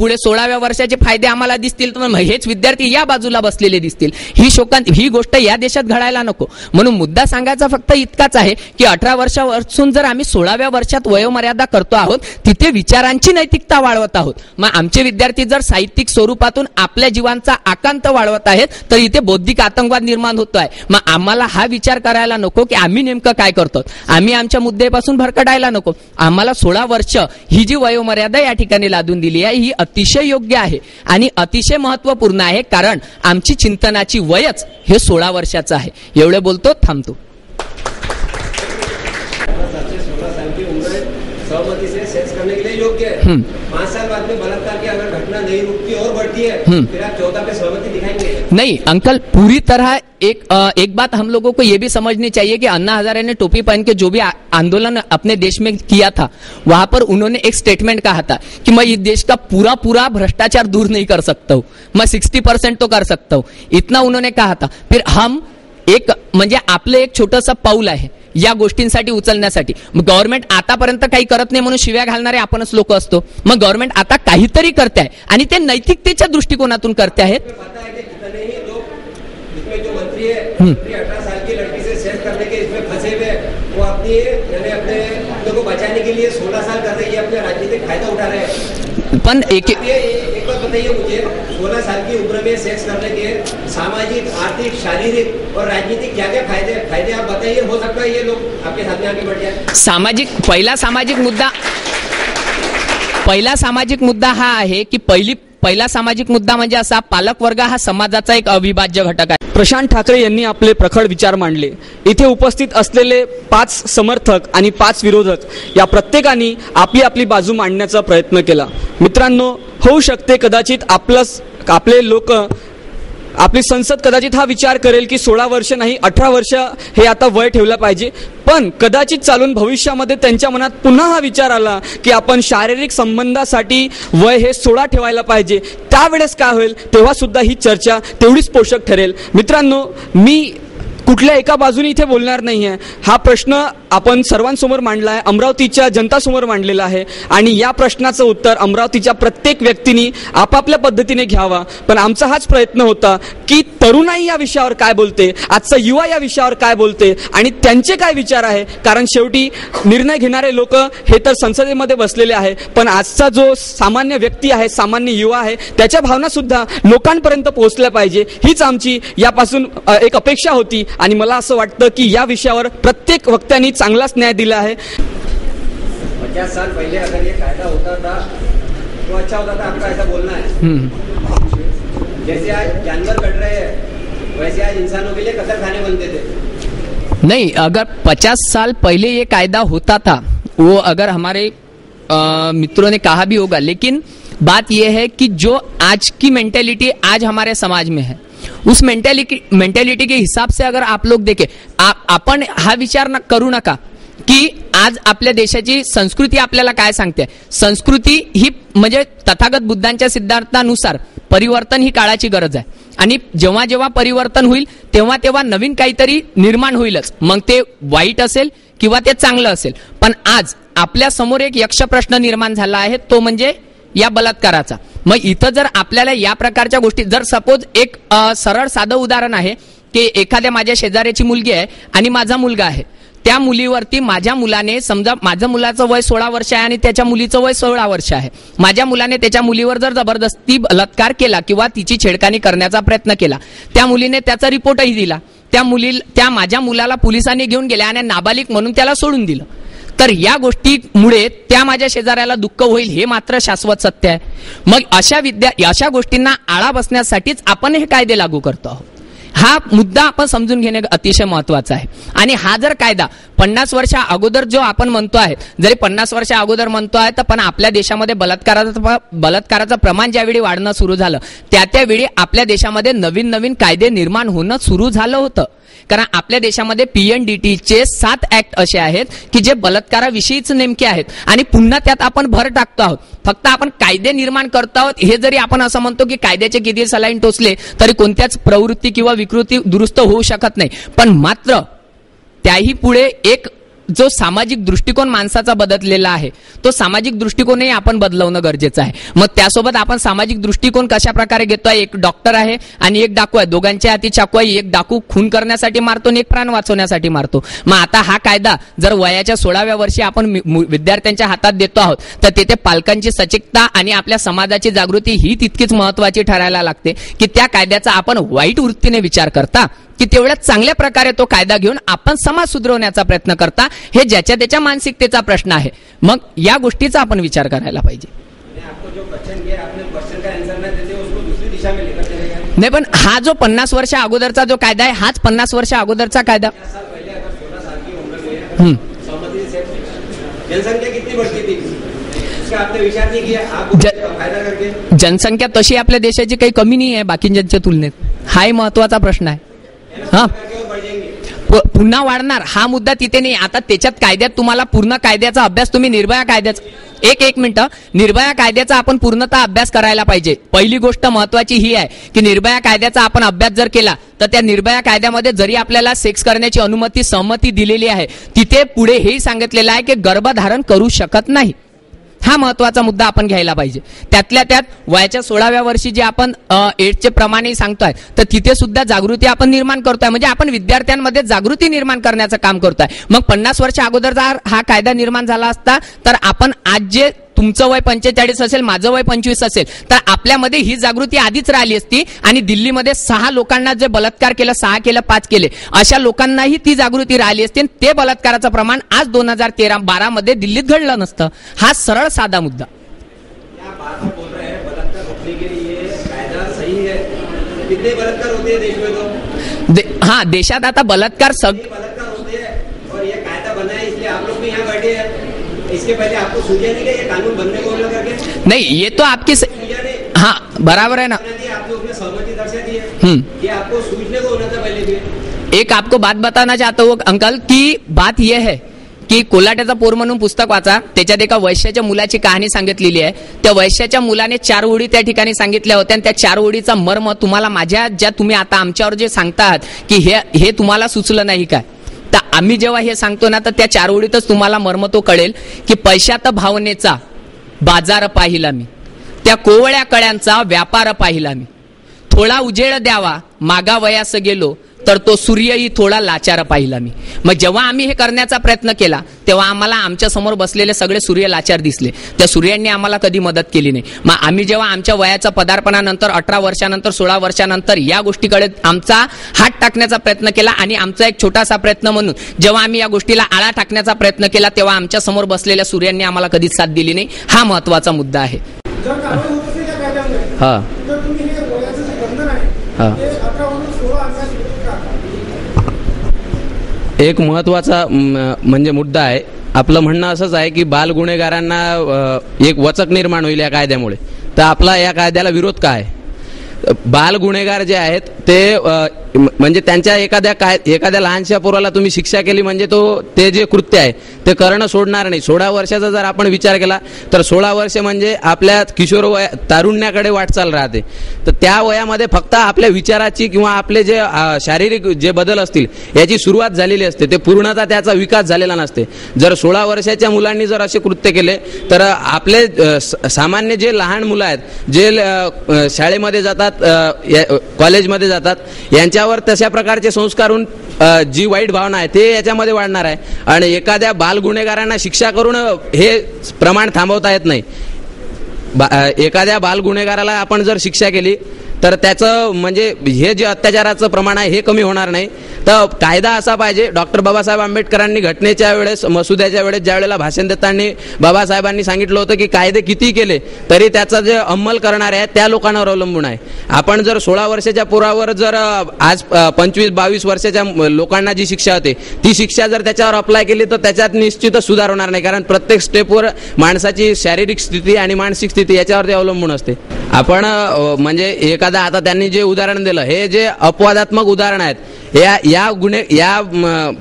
पुढे 16व्या वर्षाचे फायदे आम्हाला दिसतील तर हेच विद्यार्थी या बाजूला बसलेले दिसतील. ही गोष्ट या देशात घडायला नको. म्हणून मुद्दा सांगायचा फक्त इतकाच आहे की 18 वर्षापासून जर आम्ही 16व्या वर्षात वयोमर्यादा करतो आहोत तिथे विचारांची नैतिकता वाढवत आहोत. मग आमचे विद्यार्थी जर साहित्यिक स्वरूपातून आपल्या जीवांचा आकांत वाढवत आहेत तर इथे बौद्धिक आतंकवाद निर्माण होतोय. मग आम्हाला हा विचार करायला नको की आम्ही नेमकं काय करतो. आम्ही आमच्या मुद्द्यापासून भरकटायला नको. आम्हाला 16 वर्ष ही जी वयोमर्यादा या ठिकाणी लादून दिली आहे ही अतिशय योग्य आहे आणि अतिशय महत्वपूर्ण आहे, कारण आमची चिंतनाची वयच हे 16 वर्षाचं आहे. एवढे बोलतो, थांबतो. सहमति से सेक्स करने के लिए योग्य है. 5 साल बाद में बलात्कार की अगर घटना नहीं रुकती और बढ़ती है फिर आप 14 पे सहमति दिखाएंगे? नहीं अंकल, पूरी तरह एक बात हम लोगों को ये भी समझनी चाहिए कि अन्ना हजारे ने टोपी पहन के जो भी आंदोलन अपने देश में किया था वहां पर उन्होंने एक स्टेटमेंट कहा था कि मैं इस देश का पूरा भ्रष्टाचार दूर नहीं कर सकता हूं, मैं 60% तो कर सकता हूं, इतना उन्होंने कहा था. फिर हम एक म्हणजे आपलं एक छोटंसं पाऊल आहे या गोष्टींसाठी उचलण्यासाठी. गव्हर्नमेंट आतापर्यंत काही करत नाही म्हणून शिव्या घालणारे आपणच लोक असतो. मग गव्हर्नमेंट आता काहीतरी करते आहे आणि ते नैतिकतेच्या दृष्टिकोनातून करते आहेत. जो मंत्री है 18 साल की लड़की से सेक्स करने के इसमें फंसे हुए वो अपने खुद को बचाने के लिए 16 साल कर रही है, अपने राजनीतिक फायदा उठा रहे हैं. पण एक बात बताइए मुझे, 16 साल की उम्र में सेक्स करने के सामाजिक, आर्थिक, शारीरिक और राजनीतिक क्या क्या फायदे आप बताइए. हो सकता है ये लोग आपके साथ में आगे बढ़ जाए. पहिला सामाजिक मुद्दा हा आहे की पहिला सामाजिक मुद्दा म्हणजे असा, पालक वर्ग हा समाजाचा एक अविभाज्य घटक आहे. प्रशांत ठाकरे यांनी आपले प्रखर विचार मांडले. इथे उपस्थित असलेले 5 समर्थक आणि 5 विरोधक या प्रत्येकाने आपली आपली बाजू मांडण्याचा प्रयत्न केला. मित्रांनो, होऊ शकते कदाचित आपले लोक, आपली संसद कदाचित हा विचार करेल की 16 वर्ष नाही 18 वर्ष हे आता वय ठेवलं पाहिजे, पण कदाचित चालून भविष्यामध्ये त्यांच्या मनात पुन्हा हा विचार आला की आपण शारीरिक संबंधासाठी वय हे 16 ठेवायला पाहिजे. त्यावेळेस काय होईल तेव्हा सुद्धा ही चर्चा तेवढीच पोषक ठरेल. मित्रांनो, मी कुठल्या एका बाजूने इथे बोलणार नाहीये. हा प्रश्न आपण सर्वांसमोर मांडला आहे, अमरावतीच्या जनतासमोर मांडलेला आहे आणि या प्रश्नाचं उत्तर अमरावतीच्या प्रत्येक व्यक्तीने आपापल्या पद्धतीने घ्यावा. पण आमचा हाच प्रयत्न होता की तरुणाई या विषयावर काय बोलते, आजचा युवा या विषयावर काय बोलते आणि त्यांचे काय विचार आहे. कारण शेवटी निर्णय घेणारे लोक हे तर संसदेमध्ये बसलेले आहे, पण आजचा जो सामान्य व्यक्ती आहे, सामान्य युवा आहे, त्याच्या भावना सुद्धा लोकांपर्यंत पोहोचल्या पाहिजे. हीच आमची यापासून एक अपेक्षा होती आणि मला असं वाटतं की या विषयावर प्रत्येक वक्त्यांनी चांगलाच न्याय दिला आहे. 50 साल पहले अगर ये कायदा होता था तो अच्छा होता था, आपका ऐसा बोलना है. जैसे आज जानवर कट रहे हैं वैसे आज इंसानों के लिए कतलखाने बनते थे. नहीं, अगर 50 साल पहले ये कायदा होता था वो अगर हमारे मित्रों ने कहा भी होगा, लेकिन बात यह है कि जो आज की मेंटेलिटी आज हमारे समाज में है उस मेंटेलिटी के हिसाब से अगर आप लोग देखें, आपण हा विचार करू नका की आज आपल्या देशाची संस्कृती आपल्याला काय सांगते. संस्कृती ही म्हणजे तथागत बुद्धांच्या सिद्धांतानुसार परिवर्तन ही काळाची गरज आहे आणि जेव्हा जेव्हा परिवर्तन होईल तेव्हा तेव्हा नवीन काहीतरी निर्माण होईलच, मग ते वाईट असेल किंवा ते चांगलं असेल. पण आज आपल्या समोर एक यक्ष प्रश्न निर्माण झाला आहे, तो म्हणजे या बलात्काराचा. मग इथं जर आपल्याला या प्रकारच्या गोष्टी, जर सपोज एक सरळ साधं उदाहरण आहे की एखाद्या माझ्या शेजाऱ्याची मुलगी आहे आणि माझा मुलगा आहे, त्या मुलीवरती माझ्या मुलाने, समजा माझ्या मुलाचं वय 16 वर्ष आहे आणि त्याच्या मुलीचं वय 16 वर्ष आहे, माझ्या मुलाने त्याच्या मुलीवर जर जबरदस्ती बलात्कार केला किंवा तिची छेडखानी करण्याचा प्रयत्न केला, त्या मुलीने त्याचा रिपोर्टही दिला, त्या माझ्या मुलाला पोलिसांनी घेऊन गेल्या आणि नाबालिक म्हणून त्याला सोडून दिलं, तर या गोष्टीमुळे त्या माझ्या शेजाऱ्याला दुःख होईल हे मात्र शाश्वत सत्य आहे. मग अशा गोष्टींना आळा बसण्यासाठीच आपण हे कायदे लागू करतो आहोत. हा मुद्दा आपण समजून घेणे अतिशय महत्वाचा आहे. आणि हा जर कायदा 50 वर्षा अगोदर जो आपण म्हणतो आहे, जरी 50 वर्षा अगोदर म्हणतो आहे, तर पण आपल्या देशामध्ये बलात्काराचं प्रमाण ज्यावेळी वाढणं सुरू झालं त्यावेळी आपल्या देशामध्ये नवीन नवीन कायदे निर्माण होणं सुरू झालं होतं. कारण आपल्या देशामध्ये PNDTचे 7 ऍक्ट असे आहेत की जे बलात्काराविषयीच नेमके आहेत आणि पुन्हा त्यात आपण भर टाकतो आहोत. फक्त आपण कायदे निर्माण करतो आहोत. हे जरी आपण असं म्हणतो की कायद्याचे किती सलाईन टोचले तरी कोणत्याच प्रवृत्ती किंवा विकृती दुरुस्त होऊ शकत नाही, पण मात्र त्याही पुढे एक जो सामाजिक दृष्टिकोन माणसाचा बदललेला आहे तो सामाजिक दृष्टिकोनही आपण बदलवणं गरजेचं आहे. मग त्यासोबत आपण सामाजिक दृष्टिकोन कशा प्रकारे घेतोय, एक डॉक्टर आहे आणि एक डाकू आहे, दोघांच्या हाती चाकू आहे, एक डाकू खून करण्यासाठी मारतो आणि एक प्राण वाचवण्यासाठी मारतो. मग आता हा कायदा जर वयाच्या 16व्या वर्षी आपण विद्यार्थ्यांच्या हातात देतो आहोत तर तेथे पालकांची सचेतता आणि आपल्या समाजाची जागृती ही तितकीच महत्वाची ठरायला लागते की त्या कायद्याचा आपण वाईट वृत्तीने विचार करता की तेवढ्या चांगल्या प्रकारे तो कायदा घेऊन आपण समाज सुधारवण्याचा प्रयत्न करता. हे ज्याच्या त्याच्या मानसिकतेचा प्रश्न आहे. मग या गोष्टीचा आपण विचार करायला पाहिजे. नाही पण हा जो 50 वर्ष अगोदरचा जो कायदा आहे हाच 50 वर्ष अगोदरचा कायदा. जनसंख्या कितनी बढ़ती थी इसका आपने विचार नहीं किया? आप फायदा करके जनसंख्या तशी आपल्या देशाची काही कमी नाही आहे बाकीच्या तुलनेत. हाही महत्वाचा प्रश्न आहे. हा पुन्हा वाढणार हा मुद्दा तिथे नाही. आता त्याच्यात कायद्यात तुम्हाला पूर्ण कायद्याचा अभ्यास तुम्ही निर्भया कायद्याचा एक मिनिट निर्भया कायद्याचा आपण पूर्णतः अभ्यास करायला पाहिजे. पहिली गोष्ट महत्वाची ही आहे की निर्भया कायद्याचा आपण अभ्यास जर केला तर त्या निर्भया कायद्यामध्ये जरी आपल्याला सेक्स करण्याची अनुमती सहमती दिलेली आहे तिथे पुढे हेही सांगितलेलं आहे की गर्भधारण करू शकत नाही. हा महत्वाचा मुद्दा आपण घ्यायला पाहिजे. त्यातल्या त्यात वयाच्या 16व्या वर्षी जे आपण एड्सचे प्रमाणही सांगतोय तर तिथे सुद्धा जागृती आपण निर्माण करतोय. म्हणजे आपण विद्यार्थ्यांमध्ये जागृती निर्माण करण्याचं काम करतोय. मग 50 वर्ष अगोदर जर हा कायदा निर्माण झाला असता तर आपण आज जे तुमचं वय 45 असेल, माझं वय 25 असेल तर आपल्यामध्ये ही जागृती आधीच राहिली असती आणि दिल्लीमध्ये 6 लोकांना जे बलात्कार केलं, 6 केलं, 5 केले अशा लोकांनाही ती जागृती राहिली असती. ते बलात्काराचं प्रमाण आज 2013-12 मध्ये दिल्लीत घडलं नसतं. हा सरळ साधा मुद्दा. हा देशात आता बलात्कार इसके पहले आपको सूझा नहीं कि ये कानून बनने को करके? नहीं, ये तो आपकी हाँ बराबर है ना. आपने उसमें सहमति दर्शा दी है कि आपको सूझने को होना था पहले भी. एक आपको बात बताना चाहता हूँ अंकल की बात यह है की कोल्हाट्याचा पोर म्हणून पुस्तक वाचा. त्याच्यात एका वैश्याच्या मुलाची कहाणी सांगितलेली आहे. त्या वैश्याच्या मुलाने 4 ओळी त्या ठिकाणी सांगितल्या होत्या आणि त्या 4 ओळीचा मर्म तुम्हाला माझ्या ज्या तुम्ही आता आमच्यावर जे सांगतात की हे तुम्हाला सुचलं नाही काय, तर आम्ही जेव्हा हे सांगतो ना तर त्या 4 ओळीतच तुम्हाला मर्म तो कळेल की पैशात भावनेचा बाजार पाहिला मी, त्या कोवळ्या कळ्यांचा व्यापार पाहिला मी, थोडा उजेड द्यावा मागावयास गेलो तर तो सूर्यही थोडा लाचार पाहिला मी. मग जेव्हा आम्ही हे करण्याचा प्रयत्न केला तेव्हा आम्हाला आमच्या समोर बसलेले सगळे सूर्य लाचार दिसले. त्या सूर्यांनी आम्हाला कधी मदत केली नाही. मग आम्ही जेव्हा आमच्या वयाच्या पदार्पणानंतर 18 वर्षानंतर 16 वर्षानंतर या गोष्टीकडे आमचा हात टाकण्याचा प्रयत्न केला आणि आमचा एक छोटासा प्रयत्न म्हणून जेव्हा आम्ही या गोष्टीला आळा टाकण्याचा प्रयत्न केला तेव्हा आमच्या समोर बसलेल्या सूर्यांनी आम्हाला कधीच साथ दिली नाही. हा महत्वाचा मुद्दा आहे. हा एक महत्वाचा म्हणजे मुद्दा आहे. आपलं म्हणणं असंच आहे की बाल गुन्हेगारांना एक वचक निर्माण होईल या कायद्यामुळे. तर आपला या कायद्याला विरोध काय? बाल गुन्हेगार जे आहेत ते म्हणजे त्यांच्या एखाद्या लहानशा पोराला तुम्ही शिक्षा केली म्हणजे ते जे कृत्य आहे ते करणं सोडणार नाही. 16 वर्षाचा जर आपण विचार केला तर 16 वर्ष म्हणजे आपल्या किशोर तारुण्याकडे वाटचाल राहते. तर त्या वयामध्ये फक्त आपल्या विचाराची किंवा आपले जे शारीरिक जे बदल असतील याची सुरुवात झालेली असते. ते पूर्णतः त्याचा विकास झालेला नसते. जर 16 वर्षाच्या मुलांनी जर असे कृत्य केले तर आपले सामान्य जे लहान मुलं आहेत जे शाळेमध्ये जातात, कॉलेजमध्ये जातात, यांच्यावर तशा प्रकारचे संस्कार होऊन जी वाईट भावना आहे ते याच्यामध्ये वाढणार आहे. आणि एखाद्या बाल गुन्हेगारांना शिक्षा करून हे प्रमाण थांबवता येत नाही. एखाद्या बाल गुन्हेगाराला आपण जर शिक्षा केली तर त्याचं म्हणजे हे जे अत्याचाराचं प्रमाण आहे हे कमी होणार नाही. तर कायदा असा पाहिजे. डॉक्टर बाबासाहेब आंबेडकरांनी घटनेच्या वेळेस मसुद्याच्या वेळेस ज्या वेळेला भाषण देताना बाबासाहेबांनी सांगितलं होतं की कायदे किती केले तरी त्याचा जे अंमल करणारे आहेत त्या लोकांवर अवलंबून आहे. आपण जर 16 वर्षाच्या पोरावर जर आज 25-22 वर्षाच्या लोकांना जी शिक्षा होते ती शिक्षा जर त्याच्यावर अप्लाय केली तर त्याच्यात निश्चितच सुधार होणार नाही. कारण प्रत्येक स्टेपवर माणसाची शारीरिक स्थिती आणि मानसिक स्थिती याच्यावरती अवलंबून असते. आपण म्हणजे एखादा आता त्यांनी जे उदाहरण दिलं हे जे अपवादात्मक उदाहरण आहेत या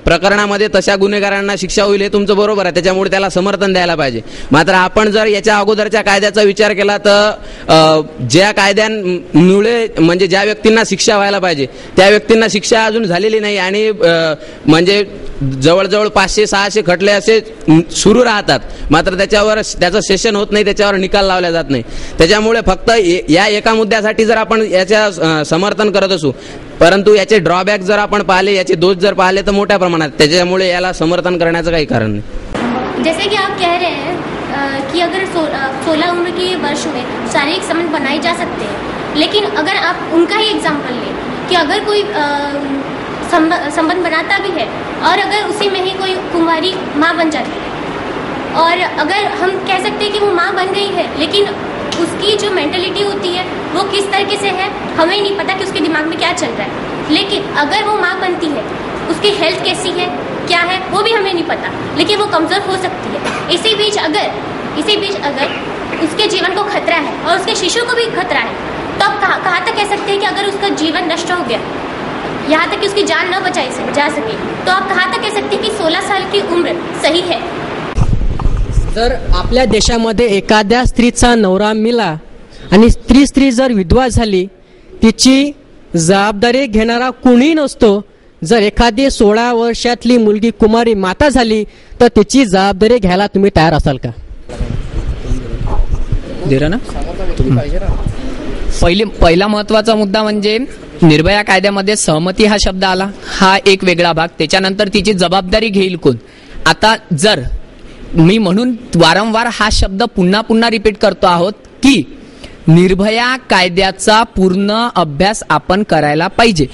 प्रकरणामध्ये तशा गुन्हेगारांना शिक्षा होईल हे तुमचं बरोबर आहे, त्याच्यामुळे त्याला समर्थन द्यायला पाहिजे. मात्र आपण जर याच्या अगोदरच्या कायद्याचा विचार केला तर ज्या कायद्यांमुळे म्हणजे ज्या व्यक्तींना शिक्षा व्हायला पाहिजे त्या व्यक्तींना शिक्षा अजून झालेली नाही आणि म्हणजे जवळजवळ 500-600 खटले असे सुरू राहतात, मात्र त्याचं सेशन होत नाही, त्याच्यावर निकाल लावला जात नाही. त्याच्यामुळे फक्त या एका मुद्द्यासाठी जर आपण याच्या समर्थन करत असू, परंतु याचे ड्रॉबॅक जर आपण पाहिले, याचे दोष जर पाहिले तर मोठ्या प्रमाणात, त्याच्यामुळे याला समर्थन करण्याचं काही कारण नाही. जैसे कि आप कह रहे हैं कि अगर 16 उम्र के वर्ष में शारीरिक संबंध बनाए जा सकते हैं, लेकिन अगर आप उनका ही एग्जाम्पल लें कि अगर कोई संबंध बनाता भी है और अगर उसी में ही कोई कुंवारी माँ बन जाती है और अगर हम कह सकते हैं कि वो माँ बन गई है, लेकिन उसकी जो मेंटलिटी होती है वो किस तरीके से है हमें नहीं पता कि उसके दिमाग में क्या चल रहा है. लेकिन अगर वो माँ बनती है, उसकी हेल्थ कैसी है, क्या है, वो भी हमें नहीं पता, लेकिन वो कमज़ोर हो सकती है. इसी बीच अगर उसके जीवन को खतरा है और उसके शिशु को भी खतरा है, तो आप कहाँ तक कह सकते हैं कि अगर उसका जीवन नष्ट हो गया, यहाँ तक कि उसकी जान न बचाई जा सके, तो आप कहाँ तक कह सकते हैं कि 16 साल की उम्र सही है. जर आपल्या देशामध्ये एखाद्या स्त्रीचा नवरा मिला आणि स्त्री जर विधवा झाली, तिची जबाबदारी घेणारा कोणी नसतो. जर एखादी 16 वर्षातली मुलगी कुमारी माता झाली तर तिची जबाबदारी घ्यायला तुम्ही तयार असाल का? पहिला महत्वाचा मुद्दा म्हणजे निर्भया कायद्यामध्ये सहमती हा शब्द आला, हा एक वेगळा भाग. त्याच्यानंतर तिची जबाबदारी घेईल कोण. आता जर मी म्हणून वारंवार हा शब्द पुन्हा रिपीट करतो आहोत की निर्भया कायद्याचा पूर्ण अभ्यास आपण करायला पाहिजे.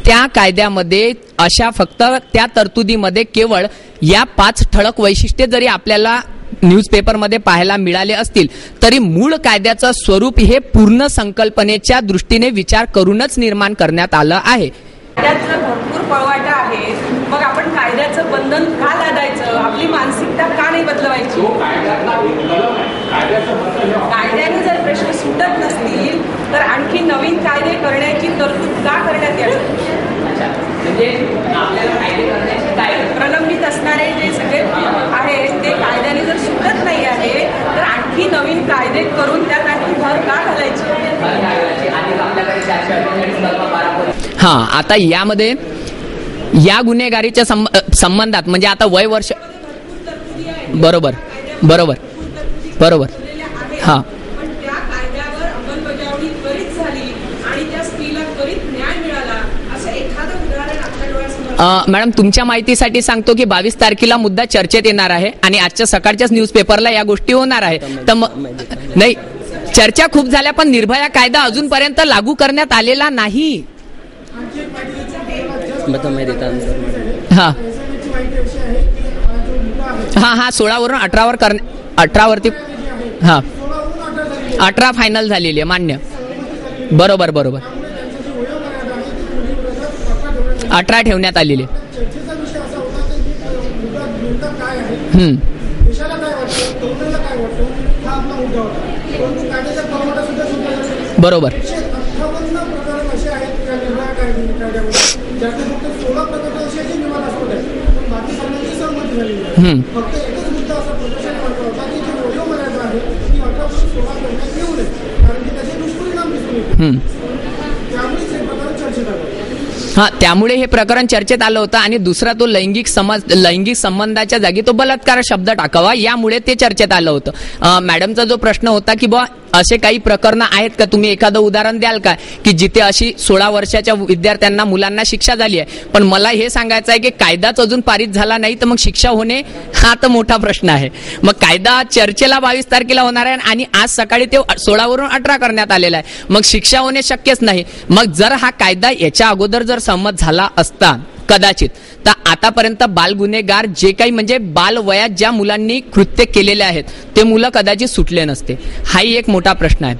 त्या कायद्यामध्ये अशा फक्त त्या तरतुदीमध्ये केवळ या 5 ठळक वैशिष्ट्ये जरी आपल्याला न्यूजपेपरमध्ये पाहायला मिळाले असतील तरी मूळ कायद्याचं स्वरूप हे पूर्ण संकल्पनेच्या दृष्टीने विचार करूनच निर्माण करण्यात आलं आहे. कायद्यातलं भरपूर पळवाटा आहे, मग आपण कायद्याचं बंधन का लादायचं, आपली मानसिकता का नाही बदलवायची. कायद्याने जर प्रश्न सुटत नसतील तर आणखी नवीन कायदे करण्याची तरतूद का करण्यात यावी. म्हणजे आपल्याला कायदे करण्याची काय प्रलंबित असणारे जे सगळे आहेत ते कायद्याने जर सुटत नाही आहे तर आणखी नवीन कायदे करून त्यात आणखी भर का घालायची. हा, आता यामध्ये या गुन्हेगारीच्या संबंधात म्हणजे आता वय वर्ष बरोबर हा पण त्या कायद्यावर अंमलबजावणी त्वरित झाली आणि त्या स्त्रीला त्वरित न्याय मिळाला असं एखादं उदाहरण आपल्या डोळ्यासमोर. मॅडम, तुमच्या माहितीसाठी सांगतो की 22 तारखेला मुद्दा चर्चेत येणार आहे आणि आजच्या सकाळच्याच न्यूजपेपरला या गोष्टी होणार आहे. तर नाही, चर्चा खूप झाल्या पण निर्भया कायदा अजूनपर्यंत लागू करण्यात आलेला नाही. हा 16 वरून 18 वर 18 वरती 18 फायनल झालेली आहे, मान्य. बरोबर 18 ठेवण्यात आलेली. बरोबर. हा, त्यामुळे हे प्रकरण चर्चेत आलं होतं. आणि दुसरा तो लैंगिक संबंधाच्या जागी तो बलात्कार शब्द टाकावा, यामुळे ते चर्चेत आलं होतं. मॅडमचा जो प्रश्न होता की बा असे काही प्रकरण आहेत का, तुम्ही एखादं उदाहरण द्याल का की जिथे अशी 16 वर्षाच्या विद्यार्थ्यांना मुलांना शिक्षा झाली आहे. पण मला हे सांगायचं आहे की कायदाच अजून पारित झाला नाही तर मग शिक्षा होणे हा तर मोठा प्रश्न आहे. मग कायदा चर्चेला 22 तारखेला होणार आहे आणि आज सकाळी ते 16 वरून 18 करण्यात आलेला आहे. मग शिक्षा होणे शक्यच नाही. मग जर हा कायदा याच्या अगोदर जर संमत झाला असता कदाचित तर आतापर्यंत बाल गुन्हेगार जे काही म्हणजे बाल वयात ज्या मुलांनी कृत्य केलेले आहेत ते मुलं कदाचित सुटले नसते. हाही एक मोठा प्रश्न आहे.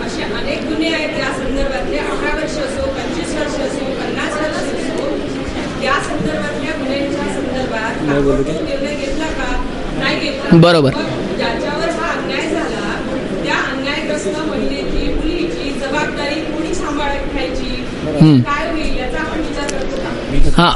असे अनेक गुन्हे आहेत त्या संदर्भातले 18 वर्ष असो 25 वर्ष असो 50 वर्ष असो त्या संदर्भातल्या गुन्ह्यांच्या संदर्भात निर्णय घेतला का नाही घेतला. बरोबर. ज्याच्यावर हा अन्याय झाला त्या अन्यायग्रस्त महिलेची मुलीची काय होईल याचा आपण विचार करतो का? हा